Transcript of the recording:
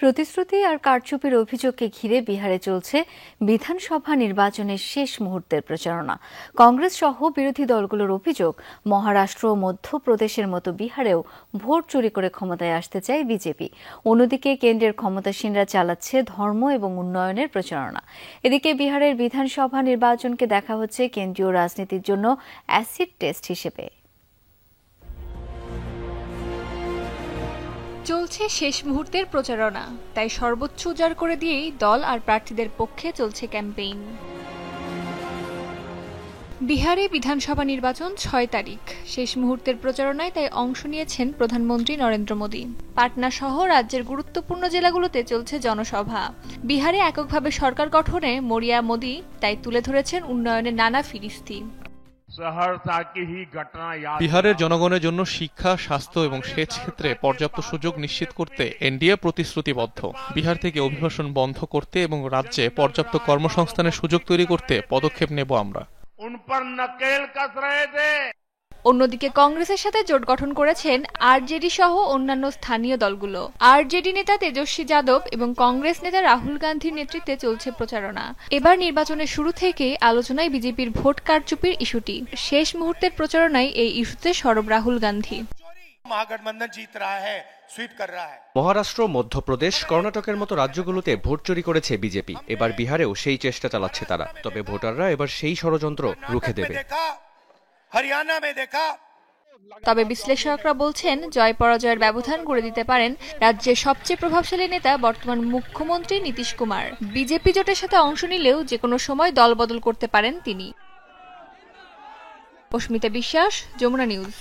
প্রতিশ্রুতি আর কারচুপির অভিযোগকে ঘিরে বিহারে চলছে বিধানসভা নির্বাচনের শেষ মুহূর্তের প্রচারণা। কংগ্রেস সহ বিরোধী দলগুলোর অভিযোগ, মহারাষ্ট্র ও মধ্যপ্রদেশের মতো বিহারেও ভোট চুরি করে ক্ষমতায় আসতে চায় বিজেপি। অন্যদিকে কেন্দ্রের ক্ষমতাসীনরা চালাচ্ছে ধর্ম এবং উন্নয়নের প্রচারণা। এদিকে বিহারের বিধানসভা নির্বাচনকে দেখা হচ্ছে কেন্দ্রীয় রাজনীতির জন্য অ্যাসিড টেস্ট হিসেবে। চলছে শেষ মুহূর্তের প্রচারণা, তাই সর্বোচ্চ উজাড় করে দিয়েই দল আর প্রার্থীদের পক্ষে চলছে ক্যাম্পেইন। বিহারে বিধানসভা নির্বাচন ৬ তারিখ। শেষ মুহূর্তের প্রচারণায় তাই অংশ নিয়েছেন প্রধানমন্ত্রী নরেন্দ্র মোদী। পাটনা সহ রাজ্যের গুরুত্বপূর্ণ জেলাগুলোতে চলছে জনসভা। বিহারে এককভাবে সরকার গঠনে মরিয়া মোদী তাই তুলে ধরেছেন উন্নয়নের নানা ফিরিস্তি। বিহারের জনগণের জন্য শিক্ষা, স্বাস্থ্য এবং সেচ ক্ষেত্রে পর্যাপ্ত সুযোগ নিশ্চিত করতে এনডিএ প্রতিশ্রুতিবদ্ধ। বিহার থেকে অভিবাসন বন্ধ করতে এবং রাজ্যে পর্যাপ্ত কর্মসংস্থানের সুযোগ তৈরি করতে পদক্ষেপ নেব আমরা। অন্যদিকে কংগ্রেসের সাথে জোট গঠন করেছেন আরজেডি সহ অন্যান্য স্থানীয় দলগুলো। আরজেডি নেতা তেজস্বী যাদব এবং কংগ্রেস নেতা রাহুল গান্ধীর নেতৃত্বে চলছে প্রচারণা। এবার নির্বাচনের শুরু থেকেই আলোচনায় বিজেপির ভোট কারচুপির ইস্যুটি। শেষ মুহূর্তের প্রচারণায় এই ইস্যুতে সরব রাহুল গান্ধী। মহারাষ্ট্র, মধ্যপ্রদেশ, কর্ণাটকের মতো রাজ্যগুলোতে ভোট চুরি করেছে বিজেপি। এবার বিহারেও সেই চেষ্টা চালাচ্ছে তারা। তবে ভোটাররা এবার সেই ষড়যন্ত্র রুখে দেবে। তবে বিশ্লেষকরা বলছেন, জয় পরাজয়ের ব্যবধান গড়ে দিতে পারেন রাজ্যের সবচেয়ে প্রভাবশালী নেতা বর্তমান মুখ্যমন্ত্রী নীতিশ কুমার। বিজেপি জোটের সাথে অংশ নিলেও যেকোনো সময় দল বদল করতে পারেন তিনি। অস্মিতা বিশ্বাস, যমুনা নিউজ।